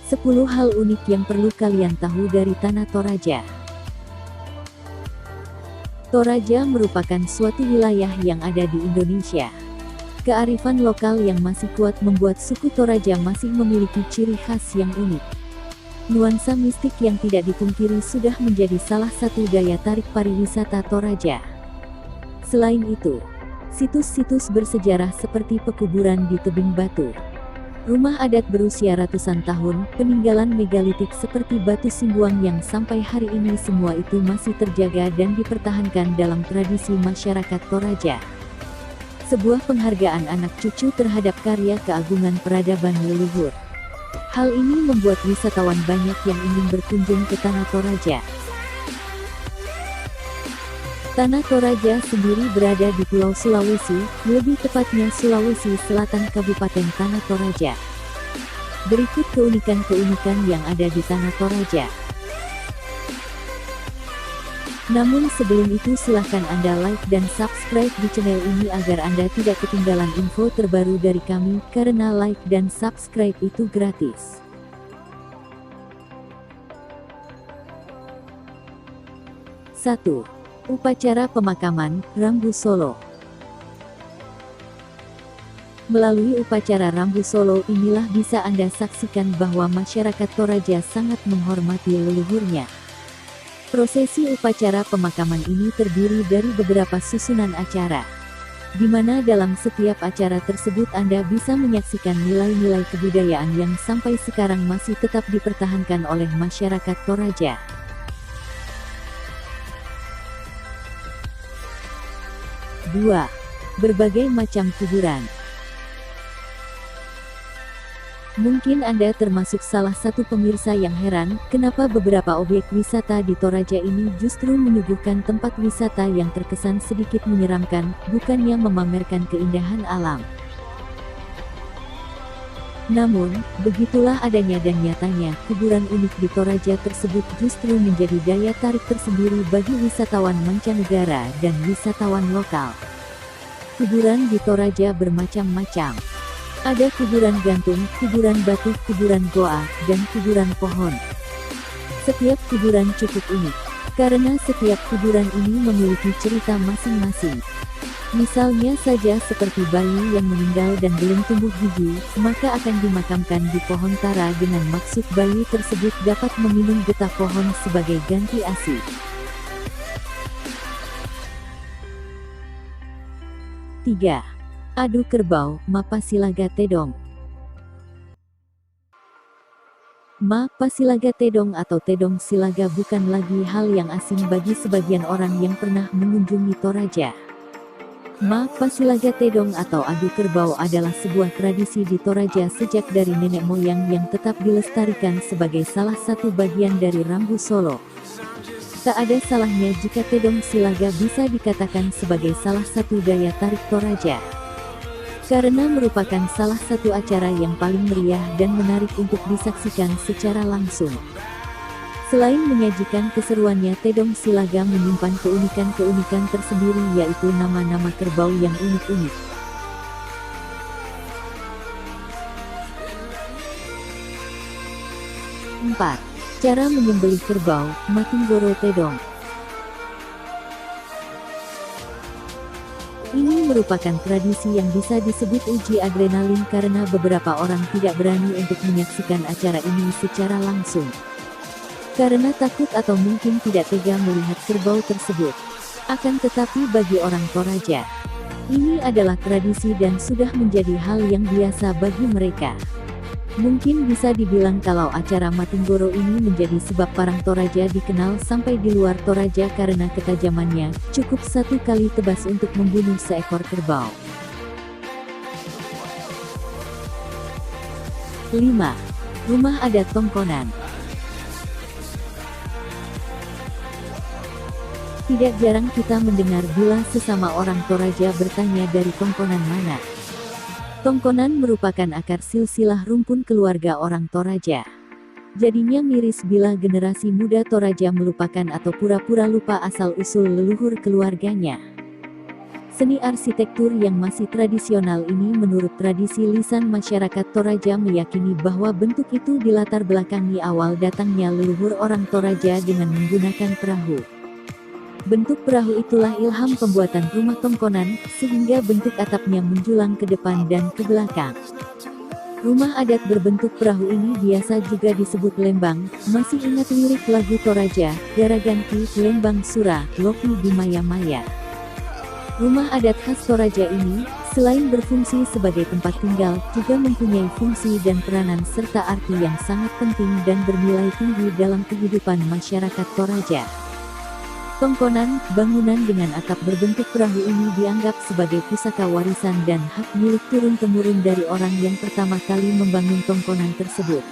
10 hal unik yang perlu kalian tahu dari Tanah Toraja. Toraja merupakan suatu wilayah yang ada di Indonesia. Kearifan lokal yang masih kuat membuat suku Toraja masih memiliki ciri khas yang unik. Nuansa mistik yang tidak dipungkiri sudah menjadi salah satu daya tarik pariwisata Toraja. Selain itu, situs-situs bersejarah seperti pekuburan di tebing batu, rumah adat berusia ratusan tahun, peninggalan megalitik seperti Batu Simbuang yang sampai hari ini semua itu masih terjaga dan dipertahankan dalam tradisi masyarakat Toraja. Sebuah penghargaan anak cucu terhadap karya keagungan peradaban leluhur. Hal ini membuat wisatawan banyak yang ingin berkunjung ke Tanah Toraja. Tanah Toraja sendiri berada di Pulau Sulawesi, lebih tepatnya Sulawesi Selatan Kabupaten Tanah Toraja. Berikut keunikan-keunikan yang ada di Tanah Toraja. Namun sebelum itu silahkan Anda like dan subscribe di channel ini agar Anda tidak ketinggalan info terbaru dari kami, karena like dan subscribe itu gratis. Satu. Upacara pemakaman, Rambu Solo. Melalui upacara Rambu Solo inilah bisa Anda saksikan bahwa masyarakat Toraja sangat menghormati leluhurnya. Prosesi upacara pemakaman ini terdiri dari beberapa susunan acara, di mana dalam setiap acara tersebut Anda bisa menyaksikan nilai-nilai kebudayaan yang sampai sekarang masih tetap dipertahankan oleh masyarakat Toraja. Dua. Berbagai macam kuburan. Mungkin Anda termasuk salah satu pemirsa yang heran, kenapa beberapa objek wisata di Toraja ini justru menyuguhkan tempat wisata yang terkesan sedikit menyeramkan, bukannya memamerkan keindahan alam. Namun, begitulah adanya dan nyatanya, kuburan unik di Toraja tersebut justru menjadi daya tarik tersendiri bagi wisatawan mancanegara dan wisatawan lokal. Kuburan di Toraja bermacam-macam. Ada kuburan gantung, kuburan batu, kuburan goa, dan kuburan pohon. Setiap kuburan cukup unik, karena setiap kuburan ini memiliki cerita masing-masing. Misalnya saja seperti bayi yang meninggal dan belum tumbuh gigi, maka akan dimakamkan di pohon tara dengan maksud bayi tersebut dapat meminum getah pohon sebagai ganti ASI. 3. Adu Kerbau, Mapasilaga Tedong. Mapasilaga Tedong atau Tedong Silaga bukan lagi hal yang asing bagi sebagian orang yang pernah mengunjungi Toraja. Mapasilaga Tedong atau adu kerbau adalah sebuah tradisi di Toraja sejak dari nenek moyang yang tetap dilestarikan sebagai salah satu bagian dari Rambu Solo. Tak ada salahnya jika Tedong Silaga bisa dikatakan sebagai salah satu daya tarik Toraja, karena merupakan salah satu acara yang paling meriah dan menarik untuk disaksikan secara langsung. Selain menyajikan keseruannya, Tedong Silaga menyimpan keunikan-keunikan tersendiri, yaitu nama-nama kerbau yang unik-unik. Empat. Cara menyembelih kerbau, Matinggoro Tedong. Ini merupakan tradisi yang bisa disebut uji adrenalin karena beberapa orang tidak berani untuk menyaksikan acara ini secara langsung, karena takut atau mungkin tidak tega melihat kerbau tersebut. Akan tetapi bagi orang Toraja, ini adalah tradisi dan sudah menjadi hal yang biasa bagi mereka. Mungkin bisa dibilang kalau acara Matinggoro ini menjadi sebab parang Toraja dikenal sampai di luar Toraja karena ketajamannya, cukup satu kali tebas untuk membunuh seekor kerbau. 5. Rumah adat Tongkonan. Tidak jarang kita mendengar bila sesama orang Toraja bertanya dari Tongkonan mana. Tongkonan merupakan akar silsilah rumpun keluarga orang Toraja. Jadinya miris bila generasi muda Toraja melupakan atau pura-pura lupa asal-usul leluhur keluarganya. Seni arsitektur yang masih tradisional ini menurut tradisi lisan masyarakat Toraja meyakini bahwa bentuk itu dilatar belakangi awal datangnya leluhur orang Toraja dengan menggunakan perahu. Bentuk perahu itulah ilham pembuatan rumah tongkonan, sehingga bentuk atapnya menjulang ke depan dan ke belakang. Rumah adat berbentuk perahu ini biasa juga disebut lembang. Masih ingat lirik lagu Toraja, Garaganti, Lembang Sura, Lopi di Maya-Maya. Rumah adat khas Toraja ini, selain berfungsi sebagai tempat tinggal, juga mempunyai fungsi dan peranan serta arti yang sangat penting dan bernilai tinggi dalam kehidupan masyarakat Toraja. Tongkonan, bangunan dengan atap berbentuk perahu ini dianggap sebagai pusaka warisan dan hak milik turun-temurun dari orang yang pertama kali membangun tongkonan tersebut.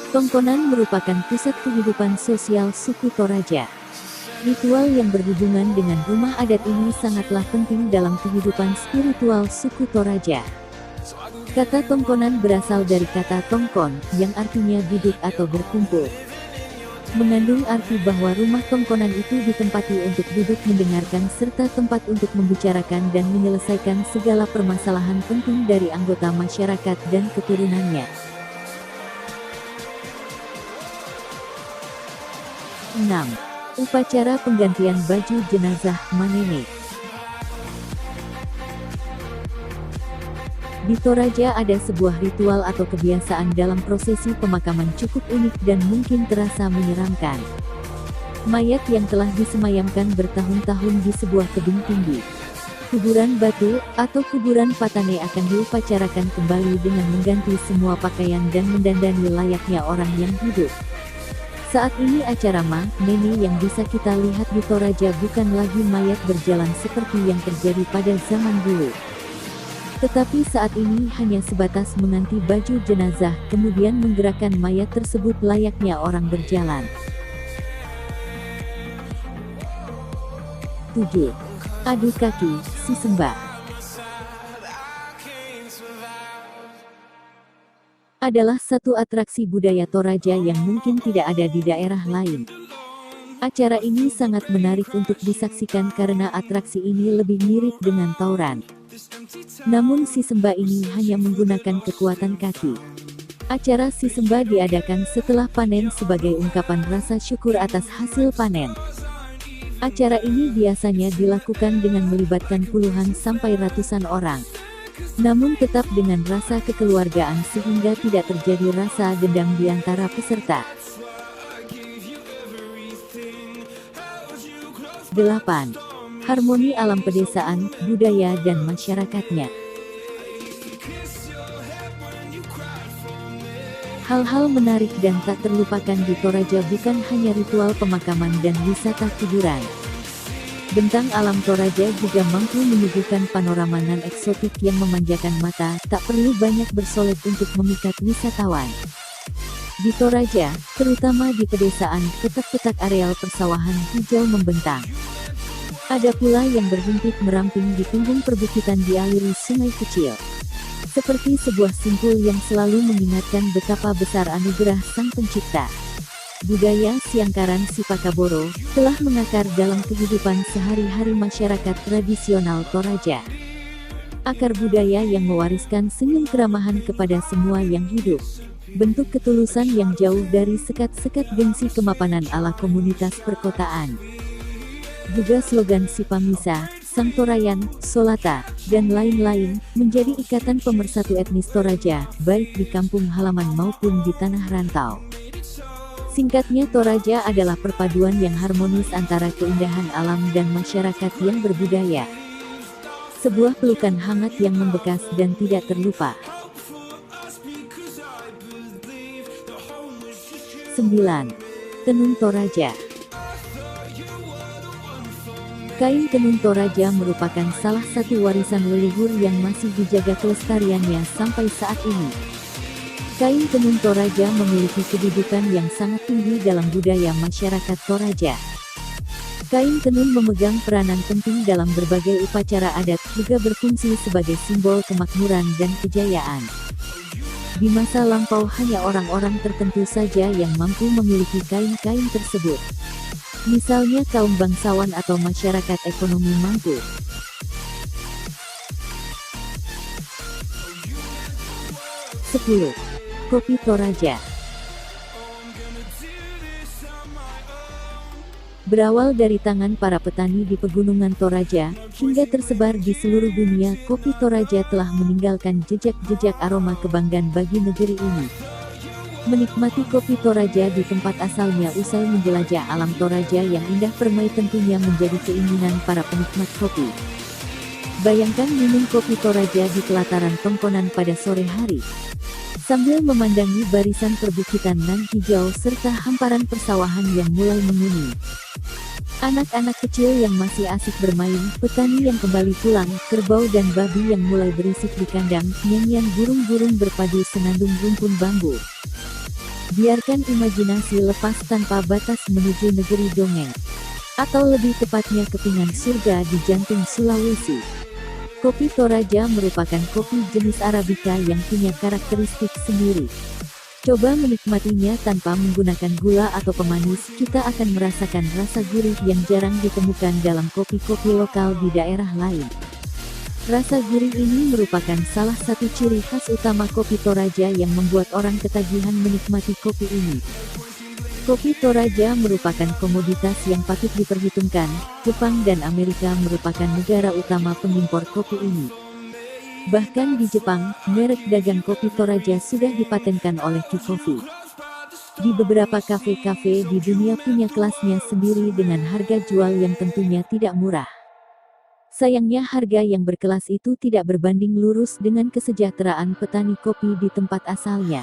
Tongkonan merupakan pusat kehidupan sosial suku Toraja. Ritual yang berhubungan dengan rumah adat ini sangatlah penting dalam kehidupan spiritual suku Toraja. Kata tongkonan berasal dari kata tongkon, yang artinya duduk atau berkumpul. Mengandung arti bahwa rumah tongkonan itu ditempati untuk duduk mendengarkan serta tempat untuk membicarakan dan menyelesaikan segala permasalahan penting dari anggota masyarakat dan keturunannya. 6. Upacara penggantian baju jenazah Manene. Di Toraja ada sebuah ritual atau kebiasaan dalam prosesi pemakaman cukup unik dan mungkin terasa menyeramkan. Mayat yang telah disemayamkan bertahun-tahun di sebuah tebing tinggi, kuburan batu, atau kuburan patane akan diupacarakan kembali dengan mengganti semua pakaian dan mendandani layaknya orang yang hidup. Saat ini acara Manene yang bisa kita lihat di Toraja bukan lagi mayat berjalan seperti yang terjadi pada zaman dulu. Tetapi saat ini hanya sebatas mengganti baju jenazah, kemudian menggerakkan mayat tersebut layaknya orang berjalan. 7. Adu kaki, Sisembah. Adalah satu atraksi budaya Toraja yang mungkin tidak ada di daerah lain. Acara ini sangat menarik untuk disaksikan karena atraksi ini lebih mirip dengan tauran. Namun Sisembah ini hanya menggunakan kekuatan kaki. Acara Sisembah diadakan setelah panen sebagai ungkapan rasa syukur atas hasil panen. Acara ini biasanya dilakukan dengan melibatkan puluhan sampai ratusan orang. Namun tetap dengan rasa kekeluargaan sehingga tidak terjadi rasa dendam di antara peserta. 8. Harmoni alam pedesaan, budaya dan masyarakatnya. Hal-hal menarik dan tak terlupakan di Toraja bukan hanya ritual pemakaman dan wisata kuburan. Bentang alam Toraja juga mampu menyuguhkan panorama nan eksotik yang memanjakan mata, tak perlu banyak bersolek untuk memikat wisatawan. Di Toraja, terutama di pedesaan, petak-petak areal persawahan hijau membentang. Ada pula yang berhimpit meramping di punggung perbukitan dialiri sungai kecil. Seperti sebuah simpul yang selalu mengingatkan betapa besar anugerah Sang Pencipta. Budaya Siangkaran Sipakaboro telah mengakar dalam kehidupan sehari-hari masyarakat tradisional Toraja. Akar budaya yang mewariskan senyum keramahan kepada semua yang hidup. Bentuk ketulusan yang jauh dari sekat-sekat gengsi kemapanan ala komunitas perkotaan. Juga slogan Sipamisa, Sangtorayan, Solata, dan lain-lain, menjadi ikatan pemersatu etnis Toraja, baik di kampung halaman maupun di tanah rantau. Singkatnya Toraja adalah perpaduan yang harmonis antara keindahan alam dan masyarakat yang berbudaya. Sebuah pelukan hangat yang membekas dan tidak terlupa. 9. Tenun Toraja. Kain tenun Toraja merupakan salah satu warisan leluhur yang masih dijaga kelestariannya sampai saat ini. Kain tenun Toraja memiliki kedudukan yang sangat tinggi dalam budaya masyarakat Toraja. Kain tenun memegang peranan penting dalam berbagai upacara adat, juga berfungsi sebagai simbol kemakmuran dan kejayaan. Di masa lampau hanya orang-orang tertentu saja yang mampu memiliki kain-kain tersebut. Misalnya kaum bangsawan atau masyarakat ekonomi mampu. 10. Kopi Toraja. Berawal dari tangan para petani di pegunungan Toraja, hingga tersebar di seluruh dunia, kopi Toraja telah meninggalkan jejak-jejak aroma kebanggaan bagi negeri ini. Menikmati kopi Toraja di tempat asalnya usai menjelajah alam Toraja yang indah permai tentunya menjadi keinginan para penikmat kopi. Bayangkan minum kopi Toraja di pelataran Tongkonan pada sore hari, sambil memandangi barisan perbukitan nan hijau serta hamparan persawahan yang mulai menguning. Anak-anak kecil yang masih asik bermain, petani yang kembali pulang, kerbau dan babi yang mulai berisik di kandang, nyanyian burung-burung berpadu senandung rumpun bambu. Biarkan imajinasi lepas tanpa batas menuju negeri dongeng, atau lebih tepatnya kepingan surga di jantung Sulawesi. Kopi Toraja merupakan kopi jenis Arabica yang punya karakteristik sendiri. Coba menikmatinya tanpa menggunakan gula atau pemanis, kita akan merasakan rasa gurih yang jarang ditemukan dalam kopi-kopi lokal di daerah lain. Rasa gurih ini merupakan salah satu ciri khas utama kopi Toraja yang membuat orang ketagihan menikmati kopi ini. Kopi Toraja merupakan komoditas yang patut diperhitungkan. Jepang dan Amerika merupakan negara utama pengimpor kopi ini. Bahkan di Jepang, merek dagang kopi Toraja sudah dipatenkan oleh Kikofi. Di beberapa kafe-kafe di dunia punya kelasnya sendiri dengan harga jual yang tentunya tidak murah. Sayangnya harga yang berkelas itu tidak berbanding lurus dengan kesejahteraan petani kopi di tempat asalnya.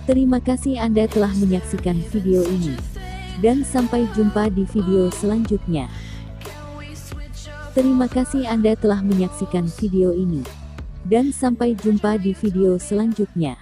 Terima kasih Anda telah menyaksikan video ini. Dan sampai jumpa di video selanjutnya. Terima kasih Anda telah menyaksikan video ini. Dan sampai jumpa di video selanjutnya.